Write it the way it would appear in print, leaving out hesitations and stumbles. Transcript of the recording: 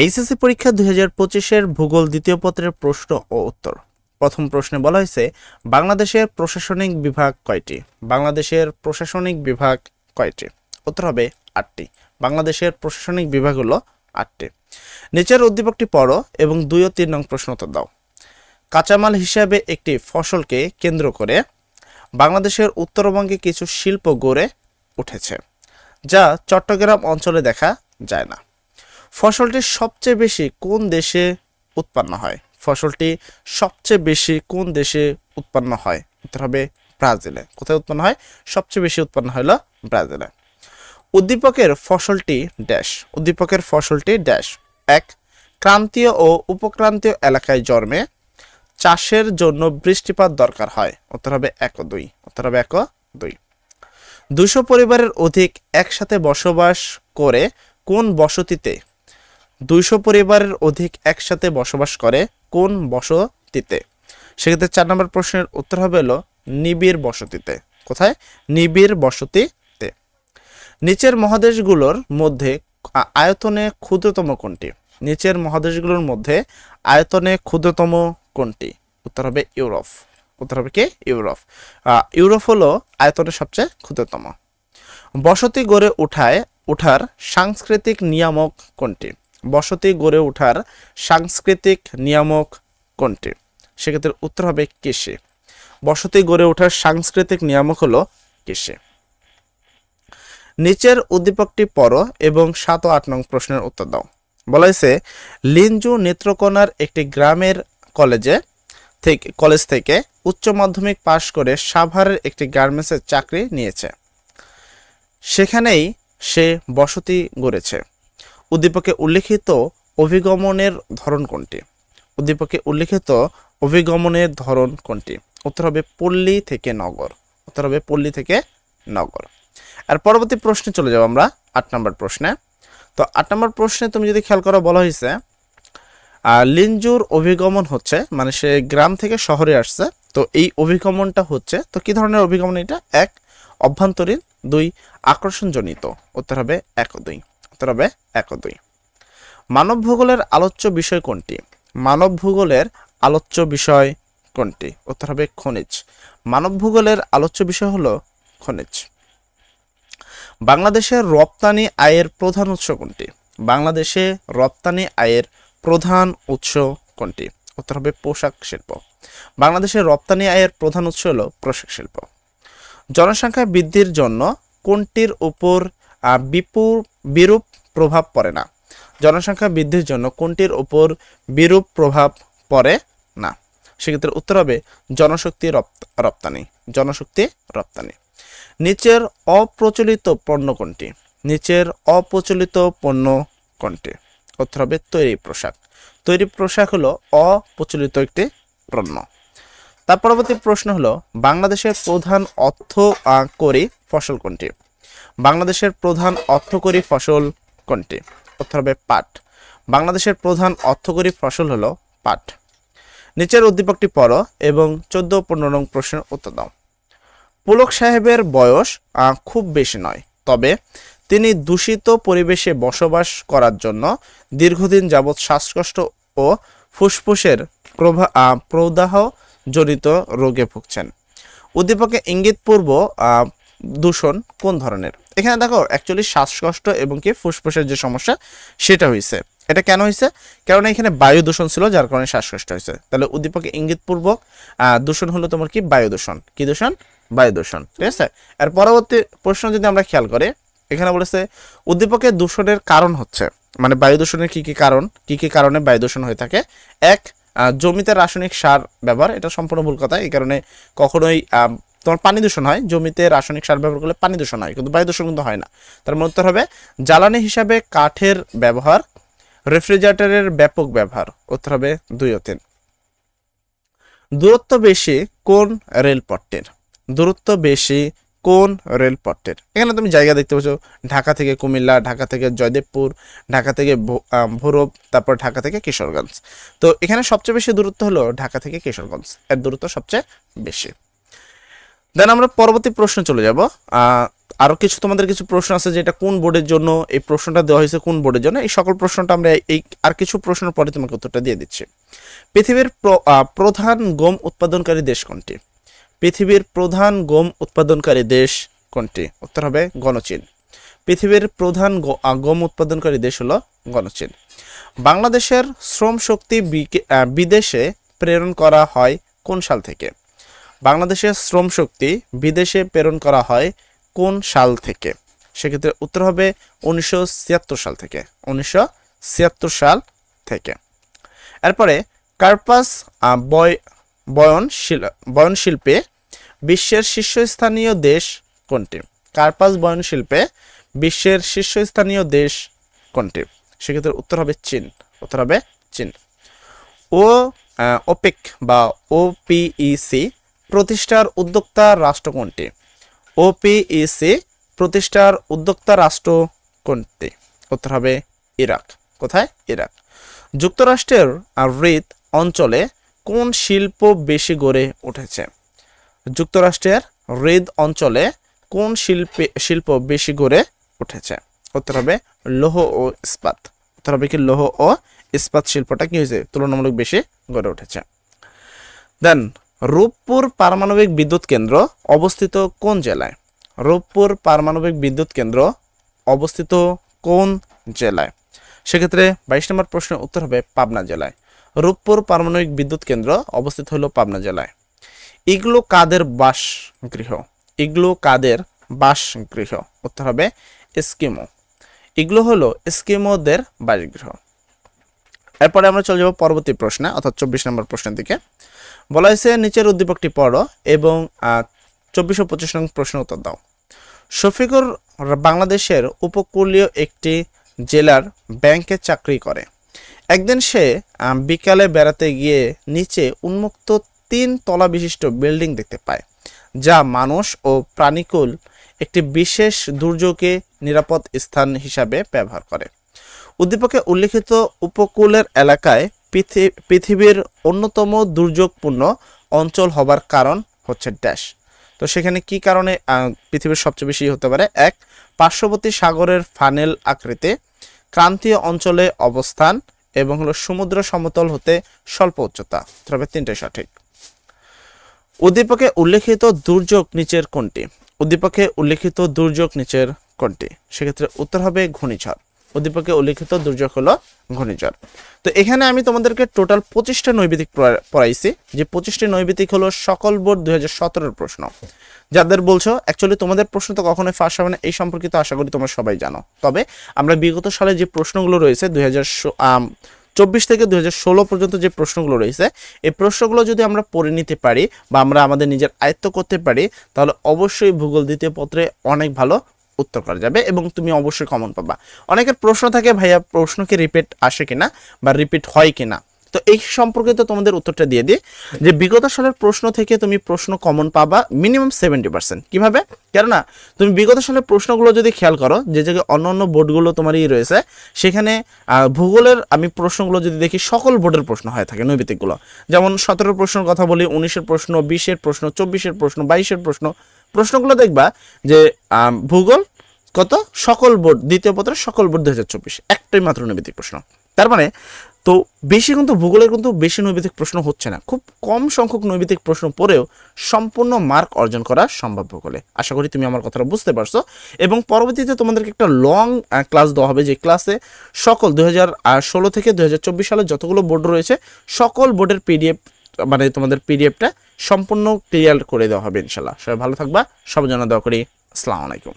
HSC পরীক্ষা 2025-এর ভূগোল দ্বিতীয় পত্রের প্রশ্ন ও উত্তর। প্রথম প্রশ্নে বলা হয়েছে বাংলাদেশের প্রশাসনিক বিভাগ কয়টি? বাংলাদেশের প্রশাসনিক বিভাগ কয়টি? উত্তর হবে 8টি। বাংলাদেশের প্রশাসনিক বিভাগ হলো 8টি। নিচের উদ্দীপকটি পড়ো এবং 2 ও 3 নং প্রশ্ন উত্তর দাও। কাঁচামাল হিসাবে একটি ফসলকে কেন্দ্র করে বাংলাদেশের উত্তরবঙ্গে কিছু শিল্প গড়ে উঠেছে, যা চট্টগ্রাম অঞ্চলে দেখা যায় না। ফসলটি সবচেয়ে বেশি কোন দেশে উৎপন্ন হয়? ফসলটি সবচেয়ে বেশি কোন দেশে উৎপন্ন হয়? উত্তর হবে ব্রাজিলে। কোথায় উৎপন্ন হয়? সবচেয়ে বেশি উৎপন্ন হলো ব্রাজিলে। উদ্দীপকের ফসলটি ড্যাশ। উদ্দীপকের ফসলটি ড্যাশ। 1. ক্রান্তীয় ও উপক্রান্তীয় এলাকায় জন্মে, চাষের জন্য বৃষ্টিপাত দরকার হয়। উত্তর হবে 1 ও 2। উত্তর হবে 1 ও 2। 200 পরিবারের অধিক একসাথে বসবাস করে কোন বসতিতে? 200 পরিবারের অধিক একসাথে বসবাস করে কোন বসতিতে? সেক্ষেত্রে 4 নম্বর প্রশ্নের উত্তর হবে হলো নিবিড় বসতিতে। কোথায়? নিবিড় বসতিতে। নিচের মহাদেশগুলোর মধ্যে আয়তনে ক্ষুদ্রতম কোনটি? নিচের মহাদেশগুলোর মধ্যে আয়তনে ক্ষুদ্রতম কোনটি? উত্তর হবে ইউরোপ। উত্তর হবে কি? ইউরোপ। ইউরোপ হলো আয়তনে সবচেয়ে ক্ষুদ্রতম। বসতি গড়ে ওঠার সাংস্কৃতিক নিয়ামক কোনটি? বসতি গড়ে ওঠার সাংস্কৃতিক নিয়ামক কোনটি? সেক্ষেত্রে উত্তর হবে কৃষি। বসতি গড়ে ওঠার সাংস্কৃতিক নিয়ামক হলো কৃষি। নিচের উদ্দীপকটি পড়ো এবং 7 ও 8 নং প্রশ্নের উত্তর দাও। বলা হয়েছে লিঞ্জু নেত্রকোনার একটি গ্রামের কলেজ থেকে উচ্চ মাধ্যমিক পাশ করে সাভারের একটি গার্মেন্টসের চাকরি নিয়েছে। সেখানেই সে বসতি গড়েছে। উদ্দীপকে উল্লেখিত অভিগমনের ধরন কোনটি? উদ্দীপকে উল্লেখিত অভিগমনের ধরন কোনটি? উত্তর হবে পল্লী থেকে নগর। উত্তর হবে পল্লী থেকে নগর। আর পরবর্তী প্রশ্নে চলে যাব আমরা 8 নম্বর প্রশ্নে। তো 8 নম্বর প্রশ্নে তুমি যদি খেয়াল করো, বলা হয়েছে লিঞ্জুর অভিগমন হচ্ছে, মানে সে গ্রাম থেকে শহরে আসছে, তো এই অভিগমনটা হচ্ছে, তো কি ধরনের অভিগমন এটা? 1. অভ্যন্তরীণ, 2. আকর্ষণজনিত। উত্তর হবে 1 ও 2। উত্তর হবে 1 ও 2। মানব ভূগোলের আলোচ্য বিষয় কোনটি? মানব ভূগোলের আলোচ্য বিষয় কোনটি? উত্তর হবে খনিজ। মানব ভূগোলের আলোচ্য বিষয় হলো খনিজ। বাংলাদেশের রপ্তানি আয়ের প্রধান উৎস কোনটি? বাংলাদেশে রপ্তানি আয়ের প্রধান উৎস কোনটি? উত্তর হবে পোশাক শিল্প। বাংলাদেশের রপ্তানি আয়ের প্রধান উৎস হলো পোশাক শিল্প। জনসংখ্যা বৃদ্ধির জন্য কোনটির উপর বিরূপ প্রভাব পড়ে না? জনসংখ্যা বৃদ্ধির জন্য কোনটির উপর বিরূপ প্রভাব পড়ে না? সেক্ষেত্রে উত্তর হবে জনশক্তি রপ্তানি। জনশক্তি রপ্তানি। নিচের অপ্রচলিত পণ্য কোনটি? নিচের অপ্রচলিত পণ্য কোনটি? উত্তর হবে তৈরি পোশাক। তৈরি পোশাক হলো অপ্রচলিত একটি পণ্য। তার পরবর্তী প্রশ্ন হলো বাংলাদেশের প্রধান অর্থকরী ফসল কোনটি? বাংলাদেশের প্রধান অর্থকরী ফসল কোনটি? উত্তর হবে পাট। বাংলাদেশের প্রধান অর্থকরী ফসল হলো পাট। নিচের উদ্দীপকটি পড়ো এবং 14 ও 15 নং প্রশ্নের উত্তর দাও। পুলক সাহেবের বয়স খুব বেশি নয়, তবে তিনি দূষিত পরিবেশে বসবাস করার জন্য দীর্ঘদিন যাবৎ শ্বাসকষ্ট ও ফুসফুসের প্রদাহ জনিত রোগে ভুগছেন। উদ্দীপকে ইঙ্গিতপূর্ব দূষণ কোন ধরনের? এখানে দেখো অ্যাকচুয়ালি শ্বাসকষ্ট এবং কি ফুসফুসের যে সমস্যা সেটা হয়েছে। এটা কেন হয়েছে? কারণ এখানে বায়ু দূষণ ছিল, যার কারণে শ্বাসকষ্ট হয়েছে। তাহলে উদ্দীপকে ইঙ্গিতপূর্বক দূষণ হলো তোমার কি? বায়ু দূষণ। কি দূষণ? বায়ু দূষণ। ঠিক আছে। আর পরবর্তী প্রশ্ন যদি আমরা খেয়াল করি, এখানে বলেছে উদ্দীপকের দূষণের কারণ হচ্ছে, মানে বায়ু দূষণের কি কি কারণ, কি কি কারণে বায়ু দূষণ হয়ে থাকে? 1. জমিতে রাসায়নিক সার ব্যবহার। এটা সম্পূর্ণ ভুল কথা। এই কারণে কখনোই তোমার পানি দূষণ হয়। জমিতে রাসায়নিক সার ব্যবহার করলে পানি দূষণ হয়, কিন্তু বায়ু দূষণ কিন্তু হয় না। তার মানে উত্তর হবে জ্বালানি হিসাবে কাঠের ব্যবহার, রেফ্রিজারেটরের ব্যাপক ব্যবহার। উত্তর হবে 2 ও 3। দূরত্ব বেশি কোন রেলপথটির? দূরত্ব বেশি কোন রেলপথটির? এখানে তুমি জায়গা দেখতে পাচ্ছ, ঢাকা থেকে কুমিল্লা, ঢাকা থেকে জয়দেবপুর, ঢাকা থেকে ভৈরব, তারপর ঢাকা থেকে কিশোরগঞ্জ। তো এখানে সবচেয়ে বেশি দূরত্ব হলো ঢাকা থেকে কিশোরগঞ্জ, এর দূরত্ব সবচেয়ে বেশি। দেন আমরা পরবর্তী প্রশ্নে চলে যাব। আরো কিছু তোমাদের কিছু প্রশ্ন আছে যেটা কোন বোর্ডের জন্য এই প্রশ্নটা দেওয়া হয়েছে, কোন বোর্ডের জন্য, এই সকল প্রশ্নটা আমরা এই আর কিছু প্রশ্নের পরে তোমাকে উত্তরটা দিয়ে দিচ্ছি। পৃথিবীর প্রধান গম উৎপাদনকারী দেশ কোনটি? পৃথিবীর প্রধান গম উৎপাদনকারী দেশ কোনটি? উত্তর হবে গণচীন। পৃথিবীর প্রধান গম উৎপাদনকারী দেশ হলো গণচীন। বাংলাদেশের শ্রম শক্তি বিদেশে প্রেরণ করা হয় কোন সাল থেকে? বাংলাদেশের শ্রম শক্তি বিদেশে প্রেরণ করা হয় কোন সাল থেকে? সেক্ষেত্রে উত্তর হবে 1976 সাল থেকে। 1976 সাল থেকে। এরপরে কার্পাস বয়ন শিল্পে বিশ্বের শীর্ষস্থানীয় দেশ কোনটি? কার্পাস বয়ন শিল্পে বিশ্বের শীর্ষস্থানীয় দেশ কোনটি? সেক্ষেত্রে উত্তর হবে চীন। উত্তর হবে চীন। ওপেক বা ওপিইসি প্রতিষ্ঠার উদ্যোক্তা রাষ্ট্র কোনটি? ওপিইসি প্রতিষ্ঠার উদ্যোক্তা রাষ্ট্র কোনটি? উত্তর হবে ইরাক। কোথায়? ইরাক। যুক্তরাষ্ট্রের হ্রদ অঞ্চলে কোন শিল্প বেশি গড়ে উঠেছে? যুক্তরাষ্ট্রের হ্রদ অঞ্চলে কোন শিল্প বেশি গড়ে উঠেছে? উত্তর হবে লৌহ ও ইস্পাত। উত্তর হবে কি লৌহ ও ইস্পাত শিল্পটা কি হয়েছে? তুলনামূলক বেশি গড়ে উঠেছে। দেন রূপপুর পারমাণবিক বিদ্যুৎ কেন্দ্র অবস্থিত কোন জেলায়? রূপপুর পারমাণবিক বিদ্যুৎ কেন্দ্র অবস্থিত কোন জেলায়? সেক্ষেত্রে 22 নম্বর প্রশ্নের উত্তর হবে পাবনা জেলায়। রূপপুর পারমাণবিক বিদ্যুৎ কেন্দ্র অবস্থিত হলো পাবনা জেলায়। ইগলু কাদের বাসগৃহ? ইগলু কাদের বাসগৃহ? উত্তর হবে এস্কিমো। ইগলু হলো এস্কিমোদের বাসগৃহ। এরপরে আমরা চলে যাব পরবর্তী প্রশ্নে, অর্থাৎ 24 নম্বর প্রশ্নের দিকে। বলা হয়েছে নিচের উদ্দীপকটি পড়ো এবং 24 ও 25 নম্বর প্রশ্নের উত্তর দাও। শফিকুর বাংলাদেশের উপকূলীয় একটি জেলার ব্যাংকে চাকরি করে। একদিন সে বিকালে বেড়াতে গিয়ে নিচে উন্মুক্ত 3 তলা বিশিষ্ট বিল্ডিং দেখতে পায়, যা মানুষ ও প্রাণীকুল একটি বিশেষ দুর্যোগে নিরাপদ স্থান হিসাবে ব্যবহার করে। উদ্দীপকে উল্লেখিত উপকূলের এলাকায় পৃথিবীর অন্যতম দুর্যোগপূর্ণ অঞ্চল হবার কারণ হচ্ছে ড্যাশ। তো সেখানে কি কারণে পৃথিবীর সবচেয়ে বেশি হতে পারে? 1, পার্শ্ববর্তী সাগরের ফানেল আকৃতি, ক্রান্তীয় অঞ্চলে অবস্থান এবং হলো সমুদ্র সমতল হতে স্বল্প উচ্চতা। তবে 3টাই সঠিক। উদ্দীপকে উল্লেখিত দুর্যোগ নিচের কোনটি? উদ্দীপকে উল্লেখিত দুর্যোগ নিচের কোনটি? সেক্ষেত্রে উত্তর হবে ঘূর্ণিঝড়। উদ্দীপকে উল্লেখিত দুর্যোগ হলো ঘূর্ণিঝড়। তো এখানে আমি তোমাদেরকে টোটাল 25টা নৈবেদিক পড়াইছি, যে 25টি নৈবেদিক হলো সকল বোর্ড 2017 প্রশ্ন। যাদের বলছো অ্যাকচুয়ালি তোমাদের প্রশ্ন তো কখনোই ফাঁস হবে না, এই সম্পর্কিত আশা করি তোমরা সবাই জানো। তবে আমরা বিগত সালে যে প্রশ্নগুলো রয়েছে 2024 থেকে 2016 পর্যন্ত যে প্রশ্নগুলো রয়েছে, এই প্রশ্নগুলো যদি আমরা পড়ে নিতে পারি বা আমরা আমাদের নিজের আয়ত্ত করতে পারি, তাহলে অবশ্যই ভূগোল দ্বিতীয় পত্রে অনেক ভালো উত্তর করা যাবে এবং তুমি অবশ্যই কমন পাবা। অনেকের প্রশ্ন থাকে ভাইয়া প্রশ্ন কি রিপিট আসে কিনা বা রিপিট হয় কিনা, তো এই সম্পর্কে তো তোমাদের উত্তরটা দিয়ে দিই যে বিগত সালের প্রশ্ন থেকে তুমি প্রশ্ন কমন পাবা মিনিমাম 70%। কিভাবে? কেননা তুমি বিগত সালের প্রশ্নগুলো যদি খেয়াল করো, যে জায়গায় অন্য বোর্ডগুলো তোমারই রয়েছে, সেখানে ভূগোলের আমি প্রশ্নগুলো যদি দেখি সকল বোর্ডের প্রশ্ন হয়ে থাকে নৈবেদিকগুলো। যেমন 17 প্রশ্নের কথা বলি, 19-এর প্রশ্ন, 20-এর প্রশ্ন, 24-এর প্রশ্ন, 22-এর প্রশ্নগুলো দেখবা যে ভূগোল কত সকল বোর্ড দ্বিতীয় পত্রের সকল বোর্ড 2024 একটাই মাত্র নৈবেদিক প্রশ্ন। তার মানে তো বেশি কিন্তু ভূগোলের কিন্তু বেশি নৈবেদিক প্রশ্ন হচ্ছে না, খুব কম সংখ্যক নৈবেদিক প্রশ্ন পড়েও সম্পূর্ণ মার্ক অর্জন করা সম্ভব ভূগোলে। আশা করি তুমি আমার কথাটা বুঝতে পারছো। এবং পরবর্তীতে তোমাদেরকে একটা লং ক্লাস দেওয়া হবে, যে ক্লাসে সকল 2016 থেকে 2024 সালে যতগুলো বোর্ড রয়েছে সকল বোর্ডের পিডিএফ মানে তোমাদের পিডিএফটা সম্পূর্ণ ক্লিয়ার করে দেওয়া হবে ইনশাল্লাহ। সবাই ভালো থাকবা, সবার জন্য দোয়া করি। আসসালামু আলাইকুম।